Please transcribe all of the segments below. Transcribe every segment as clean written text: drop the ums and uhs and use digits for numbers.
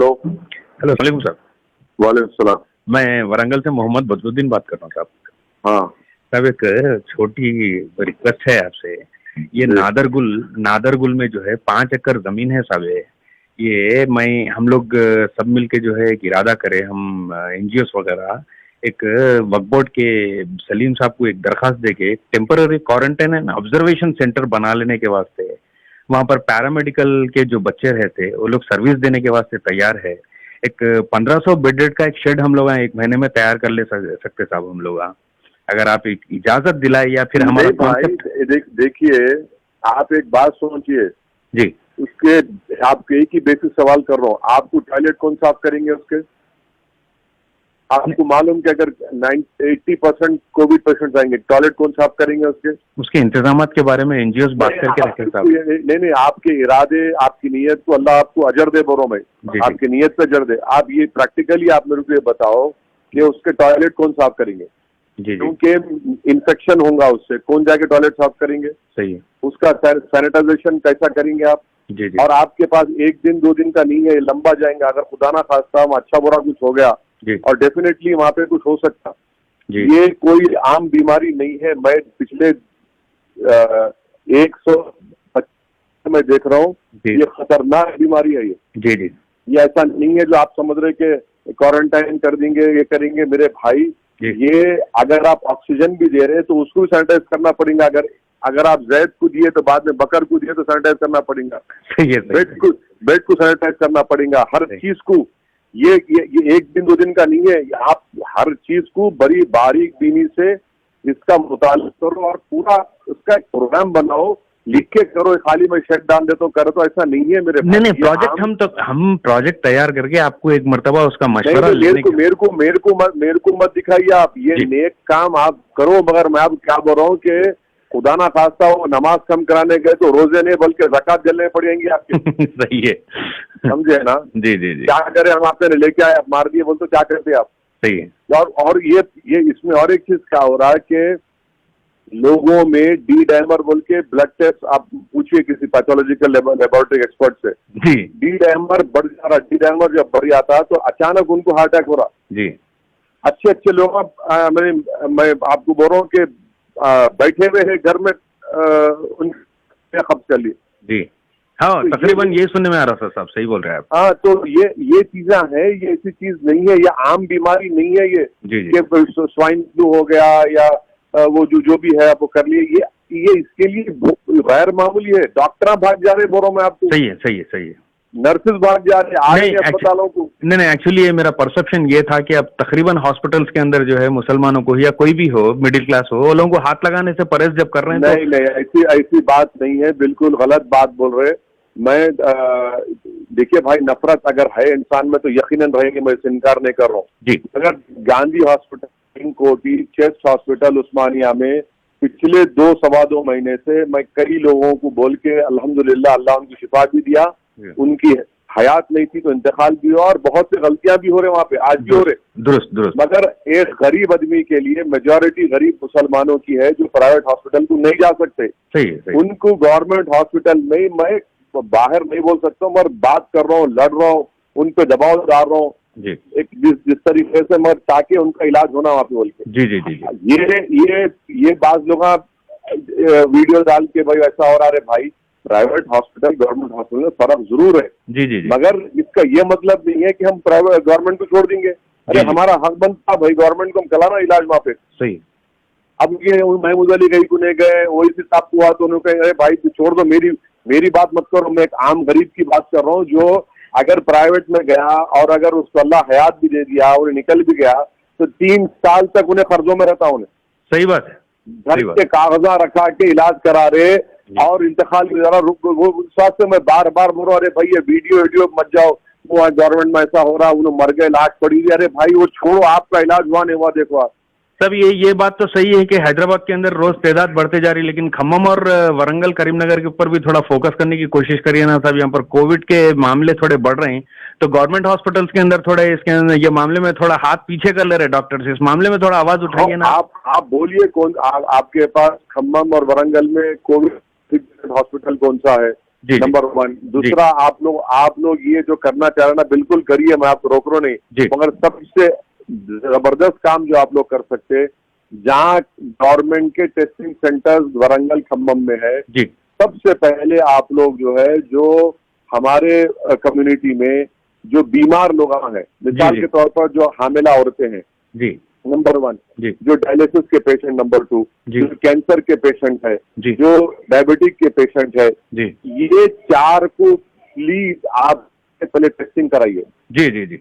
Hello hello सलाम साहब। वालेकुम सलाम। मैं वरंगल से मोहम्मद बदरुद्दीन बात कर रहा हूँ साहब। हाँ साहब एक छोटी रिक्वेस्ट है आपसे। ये नादरगुल में जो है 5 एकड़ जमीन है साहब। ये हम लोग सब मिल के जो है एक इरादा करें, हम एनजीओ वगैरह एक वक्फ बोर्ड के सलीम साहब को एक दरखास्त देके temporary quarantine and observation centre बना लेने के वास्ते, वहाँ पर पैरामेडिकल के जो बच्चे रहते वो लोग सर्विस देने के वास्ते तैयार है। एक 1500 बेडेड का एक शेड हम लोग 1 महीने में तैयार कर ले सकते साहब हम लोग, अगर आप एक इजाजत दिलाए या फिर हमारा कॉन्सेप्ट। देखिए, आप एक बात सोचिए जी, उसके आपके एक ही बेसिक सवाल कर रहा हूँ, आपको टॉयलेट कौन साफ करेंगे उसके? आपको मालूम कि अगर 80% कोविड पेशेंट आएंगे, टॉयलेट कौन साफ करेंगे उसके इंतजाम के बारे में एनजीओ बात करके रखे साहब। नहीं, आपके इरादे, आपकी नीयत को अल्लाह आपको अजर दे। बोरो में आपकी नीयत पे अजर दे। आप ये प्रैक्टिकली आप मेरे को ये बताओ कि उसके टॉयलेट कौन साफ करेंगे? क्योंकि इन्फेक्शन होगा उससे, कौन जाके टॉयलेट साफ करेंगे? सही है। उसका सैनिटाइजेशन कैसा करेंगे आप? जी। और आपके पास 1 दिन 2 दिन का नहीं है, लंबा जाएंगे। अगर खुदा ना खास्ता अच्छा बुरा कुछ हो गया और डेफिनेटली वहां पे कुछ हो सकता। ये कोई आम बीमारी नहीं है। मैं पिछले 125 में देख रहा हूँ, ये खतरनाक बीमारी है। ये ऐसा नहीं है जो आप समझ रहे कि क्वारंटाइन कर देंगे, ये करेंगे। मेरे भाई, ये अगर आप ऑक्सीजन भी दे रहे हैं तो उसको भी सैनिटाइज करना पड़ेगा। अगर आप जैद को दिए तो बाद में बकर को दिए तो सैनिटाइज करना पड़ेगा। बेड को सैनिटाइज करना पड़ेगा। हर चीज को ये 1 दिन 2 दिन का नहीं है। आप हर चीज को बड़ी बारीक बीनी से इसका मुताला करो और पूरा उसका एक प्रोग्राम बनाओ, लिख के करो। खाली मैं शेड डाल देता हूँ, करो तो ऐसा नहीं है मेरे। नहीं, प्रोजेक्ट हम प्रोजेक्ट तैयार करके आपको एक मर्तबा उसका मशवरा लेने मेरे को मत दिखाइए आप। ये नेक काम आप करो, मगर मैं आप क्या बोल रहा हूँ कि खुदा ना खास्ता हो नमाज कम कराने गए तो रोजे नहीं बल्कि ज़कात जलने पड़ेंगे आपके। सही है, समझे ना? जी। क्या करें हम? आपने लेके आए, आप मार दिए, बोल तो क्या करते आप? सही है। और ये इसमें और एक चीज क्या हो रहा है कि लोगों में डी डायमर बोल के ब्लड टेस्ट आप पूछिए किसी पैथोलॉजिकल लेबोरेटरी एक्सपर्ट से। डी डायमर बढ़ जा रहा। डी डायमर जब बढ़ जाता है तो अचानक उनको हार्ट अटैक हो रहा। जी। अच्छे लोग, मैं आपको बोल रहा हूँ कि बैठे हुए हैं घर में, उनने खब्ज कर ली। जी हाँ, तकरीबन ये सुनने में आ रहा था साहब। सही बोल रहे हैं आप। हाँ, तो ये चीजें हैं। ये ऐसी चीज नहीं है, ये आम बीमारी नहीं है। ये कि स्वाइन फ्लू हो गया या वो जो भी है वो कर लिए। ये इसके लिए गैर मामूली है। डॉक्टर भाग जा रहे बोरो में आपको। सही है। नर्सेज भाग जा रहे हैं अस्पतालों को। नहीं, एक्चुअली ये मेरा परसेप्शन ये था कि अब तकरीबन हॉस्पिटल्स के अंदर जो है मुसलमानों को या कोई भी हो, मिडिल क्लास हो, वो लोगों को हाथ लगाने से परहेज जब कर रहे हैं। नहीं, ऐसी बात नहीं है। बिल्कुल गलत बात बोल रहे। मैं देखिए भाई, नफरत अगर है इंसान में तो यकीनन रहेगी, मैं इसे इनकार नहीं कर रहा हूँ। अगर गांधी हॉस्पिटल, कोटी, चेस्ट हॉस्पिटल उस्मानिया में पिछले 2-2.25 महीने से मैं कई लोगों को बोल के अल्हम्दुलिल्लाह अल्लाह उनको शिफा भी दिया। उनकी हयात नहीं थी तो इंतकाल भी हुआ और बहुत सी गलतियां भी हो रहे वहां पे, आज भी हो रहे। दुरुस्त। मगर एक गरीब आदमी के लिए मेजॉरिटी गरीब मुसलमानों की है जो प्राइवेट हॉस्पिटल को नहीं जा सकते। सही। उनको गवर्नमेंट हॉस्पिटल में मैं बाहर नहीं बोल सकता हूँ, मगर बात कर रहा हूँ, लड़ रहा हूँ, उन पे दबाव डाल रहा हूँ एक जिस तरीके से, मगर ताकि उनका इलाज होना वहां पे बोल के। जी। ये बात लोग वीडियो डाल के भाई ऐसा हो रहा है। भाई, प्राइवेट हॉस्पिटल गवर्नमेंट हॉस्पिटल में फर्क जरूर है। जी। मगर इसका ये मतलब नहीं है कि हम प्राइवेट गवर्नमेंट को छोड़ देंगे। अरे हमारा हक बनता भाई गवर्नमेंट को हम कराना इलाज वहां पे। सही। अब ये महमूद अली गई को नहीं गए, वही से साहब को हुआ तो उन्होंने कहा अरे भाई छोड़ दो, मेरी बात मत करो। मैं एक आम गरीब की बात कर रहा हूँ जो अगर प्राइवेट में गया और अगर उसको अल्लाह हयात भी दे दिया और निकल भी गया तो 3 साल तक उन्हें कर्जों में रहता। उन्हें सही बात है, घर के कागजा रखा के इलाज करा रहे और इंतकाल भी जरा वो स्वास्थ्य में बार बोल रहा। अरे भाई, ये वीडियो मत जाओ, वो गवर्नमेंट में ऐसा हो रहा, उन्हें मर गए, लाश पड़ी। अरे भाई, वो छोड़ो, आपका इलाज हुआ नहीं हुआ देखो आप। तब ये बात तो सही है कि हैदराबाद के अंदर रोज तादाद बढ़ते जा रही है, लेकिन खम्मम और वरंगल करीमनगर के ऊपर भी थोड़ा फोकस करने की कोशिश करिए ना साहब। यहाँ पर कोविड के मामले थोड़े बढ़ रहे हैं तो गवर्नमेंट हॉस्पिटल्स के अंदर थोड़ा इसके अंदर ये मामले में थोड़ा हाथ पीछे कर ले रहे डॉक्टर्स। इस मामले में थोड़ा आवाज उठाइए ना। आप बोलिए कौन आपके पास खम्मम और वरंगल में कोविड हॉस्पिटल कौन सा है? जी, नंबर 1। दूसरा, आप लोग ये जो करना चाह रहे हैं ना, बिल्कुल करिए, मैं आपको रोक रहा नहीं, मगर सबसे जबरदस्त काम जो आप लोग कर सकते हैं, जहाँ गवर्नमेंट के टेस्टिंग सेंटर्स वरंगल खम्मम में है, जी, सबसे पहले आप लोग जो है, जो हमारे कम्युनिटी में जो बीमार लोग हैं, मिसाल के तौर पर जो हामिला औरतें हैं, जी, नंबर 1, जी, जो डायलिसिस के पेशेंट, नंबर 2, जो कैंसर के पेशेंट है, जो डायबिटिक के पेशेंट है, ये 4 को प्लीज आप पहले टेस्टिंग कराइए। जी, जी, जी,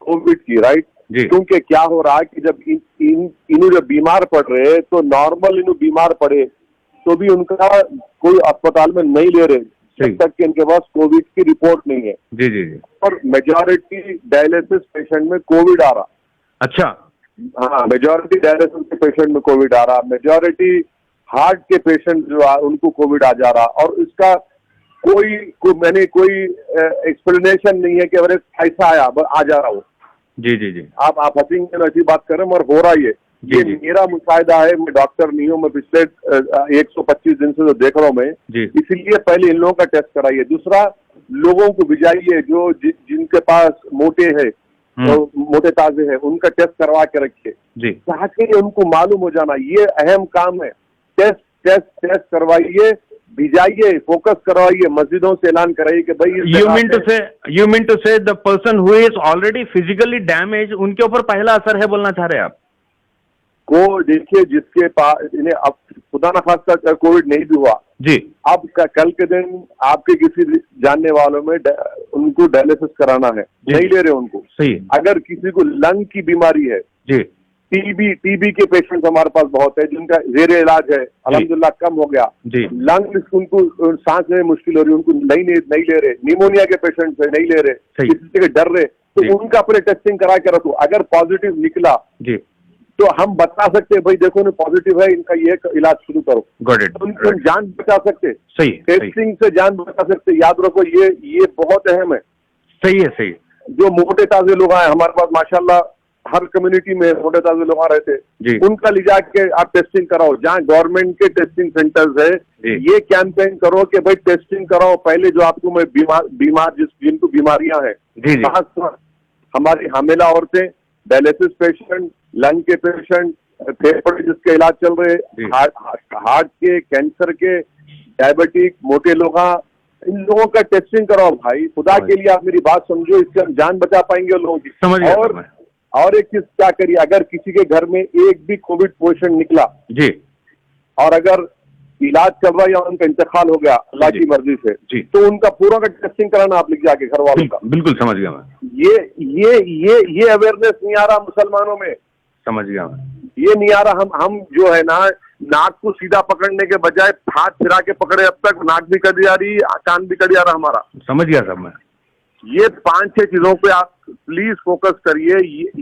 कोविड की, राइट? क्योंकि क्या हो रहा है कि जब इन्हों जब बीमार पड़ रहे हैं, तो नॉर्मल इन्हों बीमार पड़े तो भी उनका कोई अस्पताल में नहीं ले रहे जब तक कि इनके पास कोविड की रिपोर्ट नहीं है। जी, जी, जी। और मेजॉरिटी डायलिसिस पेशेंट में कोविड आ रहा। अच्छा, हाँ, मेजॉरिटी डायलिसिस के पेशेंट में कोविड आ रहा, मेजॉरिटी हार्ट के पेशेंट जो है उनको कोविड आ जा रहा, और इसका कोई एक्सप्लेनेशन नहीं है कि अरे कैसा आया, आ जा रहा हो। जी, जी, जी। आप हंसेंगे ना, ऐसी बात करें, मगर हो रहा है ये मेरा मुशाहिदा है। मैं डॉक्टर नहीं हूँ, मैं पिछले 125 दिन से जो देख रहा हूँ मैं, इसीलिए पहले इन लोगों का टेस्ट कराइए। दूसरा, लोगों को भिजाइए जो जिनके पास मोटे है, तो मोटे ताजे हैं, उनका टेस्ट करवा के रखिए ताकि उनको मालूम हो जाना। ये अहम काम है। टेस्ट करवाइए, भिजाइए, फोकस करवाइए, मस्जिदों से ऐलान कराइए कि भाई यू मीन टू से the person who is already physically damage, उनके ऊपर पहला असर है बोलना चाह रहे हैं आप? को देखिए, जिसके पास इन्हें अब खुदा न खास्ता कोविड नहीं भी हुआ जी, अब कल के दिन आपके किसी जानने वालों में उनको डायलिसिस कराना है, नहीं ले रहे उनको। सही। अगर किसी को लंग की बीमारी है जी, टीबी के पेशेंट हमारे पास बहुत है जिनका जेरे इलाज है, अल्हम्दुलिल्लाह कम हो गया जी। लंग उनको सांस में मुश्किल हो रही है, उनको नहीं ले रहे। निमोनिया के पेशेंट है, नहीं ले रहे, किसी से डर रहे, तो उनका अपने टेस्टिंग करा के रखो। अगर पॉजिटिव निकला जी, तो हम बता सकते हैं भाई देखो ना पॉजिटिव है, इनका ये इलाज शुरू करो। तो उनकी हम जान बचा सकते। सही। टेस्टिंग से जान बचा सकते। याद रखो, ये बहुत अहम है। सही है, सही। जो मोटे ताजे लोग आए हमारे पास, माशाल्लाह हर कम्युनिटी में मोटे ताजे लोग आ रहे थे, उनका ले जाके आप टेस्टिंग कराओ। जहाँ गवर्नमेंट के टेस्टिंग सेंटर्स है, ये कैंपेन करो कि भाई टेस्टिंग कराओ पहले। जो आपको में बीमार जिनको बीमारियां हैं, हमारी हामिला औरतें, डायलिसिस पेशेंट, लंग के पेशेंट, फेफड़े जिसके इलाज चल रहे, हार्ट के, कैंसर के, डायबिटिक, मोटे लोग, इन लोगों का टेस्टिंग कराओ भाई। खुदा के लिए आप मेरी बात समझो, इससे हम जान बचा पाएंगे लोगों की। और एक चीज क्या करिए, अगर किसी के घर में एक भी कोविड पेशेंट निकला जी, और अगर इलाज चल रहा है या उनका इंतकाल हो गया अल्लाह की मर्जी से जी, तो उनका पूरा का टेस्टिंग कराना आप लिख जाके घर वालों का। बिल्कुल समझ गया मैं। ये अवेयरनेस नहीं आ रहा मुसलमानों में। समझ गया मैं। ये नहीं आ रहा। हम जो है ना, नाक को सीधा पकड़ने के बजाय हाथ फिरा के पकड़े, अब तक नाक भी कटी जा रही, कान भी कटी जा रहा हमारा। समझ गया सब मैं। ये 5-6 चीजों पे आप प्लीज फोकस करिए।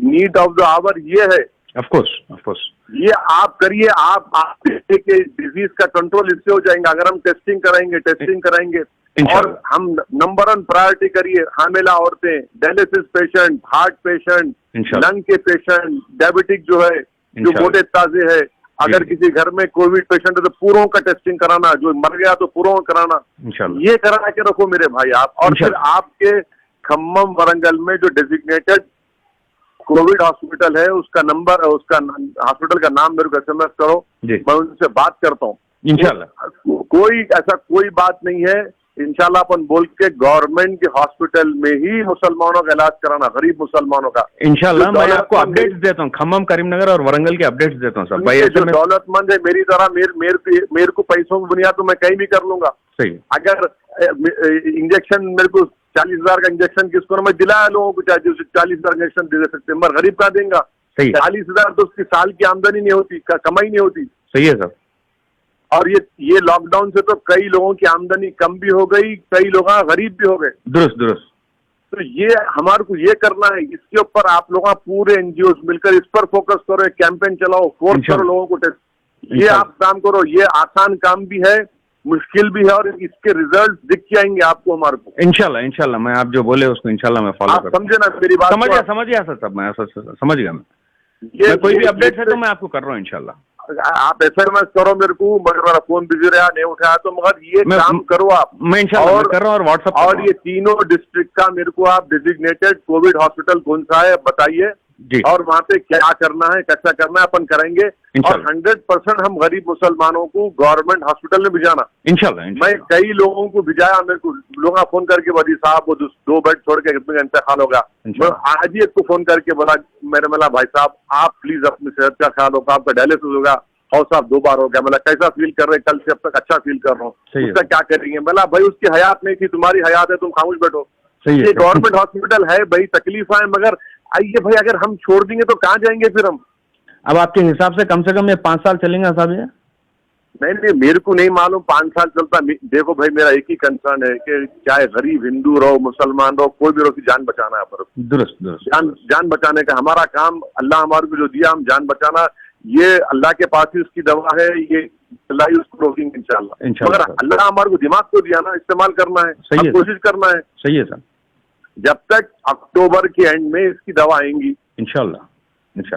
नीड ऑफ द आवर ये है। ऑफ कोर्स ये आप करिए। आप डिजीज का कंट्रोल इससे हो जाएगा अगर हम टेस्टिंग कराएंगे। और हम नंबर 1 प्रायोरिटी करिए हामिला औरतें, dialysis patient, heart patient, lung के पेशेंट, डायबिटिक जो है, जो मोटे ताजे है। अगर किसी घर में कोविड पेशेंट है तो पूरों का टेस्टिंग कराना, जो मर गया तो पूरों कराना, ये करा के रखो मेरे भाई आप। और फिर आपके खम्मम वरंगल में जो डेजिग्नेटेड कोविड हॉस्पिटल है, उसका नंबर, उसका हॉस्पिटल का नाम मेरे को SMS करो, मैं उनसे बात करता हूँ इंशाल्लाह। कोई बात नहीं है, इंशाल्लाह अपन बोल के गवर्नमेंट के हॉस्पिटल में ही मुसलमानों का इलाज कराना, गरीब मुसलमानों का। इंशाल्लाह मैं आपको अपडेट्स देता हूँ, खम्मम, करीमनगर और वरंगल के अपडेट्स देता हूँ सब भाई। जो दौलतमंद है मेरी तरह, मेरे को पैसों की बुनियाद तो मैं कहीं भी कर लूंगा। सही। अगर इंजेक्शन मेरे को 40,000 का इंजेक्शन किसको ना मैं दिलाया लोगों को, चाहे 40,000 इंजेक्शन दे सकते हैं, मगर गरीब का देंगे। 40,000 तो उसकी साल की आमदनी नहीं होती, कमाई नहीं होती। सही है सर। और ये लॉकडाउन से तो कई लोगों की आमदनी कम भी हो गई, कई लोग गरीब भी हो गए। दुरुस्त। तो ये हमारे को ये करना है। इसके ऊपर आप लोग पूरे NGOs मिलकर इस पर फोकस करो, एक कैंपेन चलाओ, फोर्स करो लोगों को टेस्ट। ये आप काम करो। ये आसान काम भी है, मुश्किल भी है, और इसके रिजल्ट दिख के आएंगे आपको, हमारे को। इंशाल्लाह मैं आप जो बोले उसको इंशाल्लाह मैं फॉलो करूंगा। समझे ना मेरी बात? समझ गया सर। सब मैं समझ गया। मैं कोई भी अपडेट है तो मैं आपको कर रहा हूँ इंशाल्लाह। आप SMS करो मेरे को, मगर मेरा फोन बिजी रहा, नहीं उठाया, तो मगर ये काम करो आप। मैं इंशाल्लाह कर रहा हूँ और व्हाट्सएप और ये तीनों डिस्ट्रिक्ट का मेरे को आप डिजिग्नेटेड कोविड हॉस्पिटल कौन सा है बताइए, और वहाँ पे क्या करना है, कैसा करना है, अपन करेंगे। और 100% हम गरीब मुसलमानों को गवर्नमेंट हॉस्पिटल में भिजाना इंशाल्लाह। मैं कई लोगों को भिजाया, मेरे को लोग फोन करके वली साहब वो 2 बेड छोड़ के कितने इंतकाल होगा। मैं आज ही एक को फोन करके बोला, मेरे मला भाई साहब आप प्लीज अपनी सेहत का ख्याल होगा, आपका डायलिसिस होगा, और साहब 2 बार हो गया, मतलब कैसा फील कर रहे, कल से अब तक अच्छा फील कर रहा हूँ, उसका क्या करेंगे। बोला भाई उसकी हयात नहीं थी, तुम्हारी हयात है, तुम खामोश बैठो। ये गवर्नमेंट हॉस्पिटल है भाई, तकलीफ है, मगर आइए भाई, अगर हम छोड़ देंगे तो कहाँ जाएंगे फिर हम। अब आपके हिसाब से कम ये 5 साल चलेंगे साहब ये? नहीं, मेरे को नहीं मालूम 5 साल चलता। देखो भाई, मेरा एक ही कंसर्न है कि चाहे गरीब हिंदू रहो, मुसलमान रहो, कोई भी रहो, की जान बचाना है। पर दुरुस्त जान बचाने का हमारा काम, अल्लाह हमारे को जो दिया, हम जान बचाना, ये अल्लाह के पास ही उसकी दवा है, ये अल्लाह ही उसको रोकेंगे इंशाल्लाह। मगर अल्लाह हमारे को दिमाग को दिया ना, इस्तेमाल करना है, कोशिश करना है। सही है सर। जब तक अक्टूबर के एंड में इसकी दवा आएंगी इंशाल्लाह,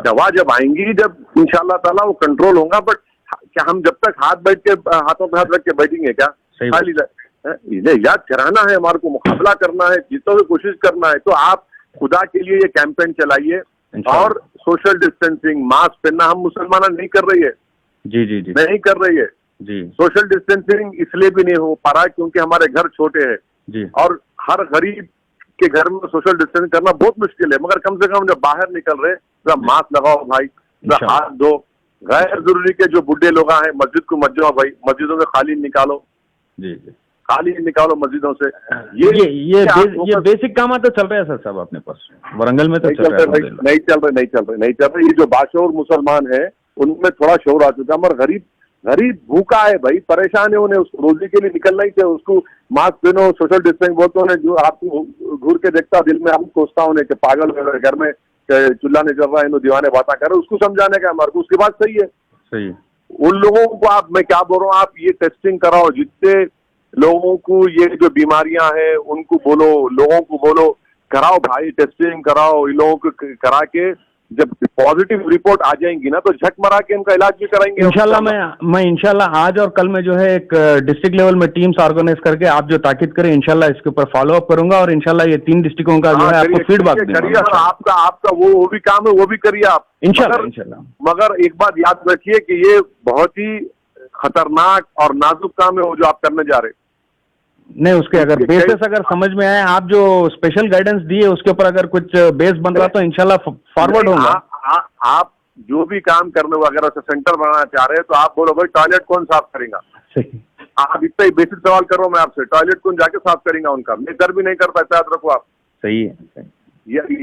दवा जब आएंगी, जब इंशाल्लाह ताला वो कंट्रोल होगा। बट क्या हम जब तक हाथों पे हाथ रख के बैठेंगे क्या? खाली इन्हें याद कराना है, हमारे को मुकाबला करना है, जीतों की कोशिश करना है। तो आप खुदा के लिए ये कैंपेन चलाइए, और सोशल डिस्टेंसिंग, मास्क पहनना हम मुसलमान नहीं कर रही है। जी नहीं कर रही है जी। सोशल डिस्टेंसिंग इसलिए भी नहीं हो पा रहा है क्योंकि हमारे घर छोटे हैं जी, और हर गरीब के घर में सोशल डिस्टेंस करना बहुत मुश्किल है। मगर कम से कम जब बाहर निकल रहे तो मास्क लगाओ भाई, हाथ धो। गैर जरूरी के जो बुढ़े लोग हैं मस्जिद को मत जाओ भाई, मस्जिदों में खाली निकालो जी, खाली निकालो मस्जिदों से। ये बेसिक काम तो चल रहा है सर साहब अपने पास, वरंगल में तो नहीं चल रहे। ये जो बाशऊर मुसलमान है उनमें थोड़ा शोर आ चुका, मगर गरीब भूखा है भाई, परेशान है, उन्हें उसको रोजी के लिए निकलना ही चाहिए। उसको मास्क पहनो, सोशल डिस्टेंस बोलते हैं, जो आपको घूर के देखता दिल में आप सोचता हूँ कि पागल घर में चूल्हा नहीं चल रहा है, दीवाने बातें कर रहे, उसको समझाने का हमारे को। उसके बाद सही है। उन लोगों को आप, मैं क्या बोल रहा हूँ, आप ये टेस्टिंग कराओ, जितने लोगों को ये जो बीमारियां हैं उनको बोलो, लोगों को बोलो कराओ भाई, टेस्टिंग कराओ। इन लोगों को करा के जब पॉजिटिव रिपोर्ट आ जाएंगी ना, तो झक मरा के उनका इलाज भी कराएंगे इंशाल्लाह। मैं इंशाल्लाह आज और कल में जो है एक डिस्ट्रिक्ट लेवल में टीम्स ऑर्गेनाइज करके आप जो ताकीद करें इंशाल्लाह इसके ऊपर फॉलो अप करूंगा, और इंशाल्लाह ये 3 डिस्ट्रिक्टों का जो है आपको फीडबैक दूंगा। आपका वो भी काम है, वो भी करिए आप इंशाल्लाह। मगर एक बात याद रखिए कि ये बहुत ही खतरनाक और नाजुक काम है वो जो आप करने जा रहे हैं। नहीं, उसके अगर बेसिस अगर समझ में आए, आप जो स्पेशल गाइडेंस दिए उसके ऊपर अगर कुछ बेस बन रहा तो इंशाल्लाह फॉरवर्ड होगा। आप जो भी काम करने को अगर सेंटर बनाना चाह रहे हैं तो आप बोलो भाई टॉयलेट कौन साफ करेगा। आप इतना ही बेसिक सवाल कर रहा हूँ मैं आपसे, टॉयलेट कौन जाके साफ करेगा उनका? मैं कर भी नहीं करता, याद रखो आप। सही है।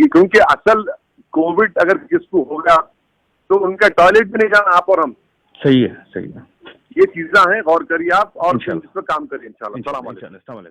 क्योंकि असल कोविड अगर किसको होगा तो उनका टॉयलेट भी नहीं जाना, आप और हम। सही है। ये चीजें हैं, गौर करिए आप, और इस पर काम करिए इंशाल्लाह।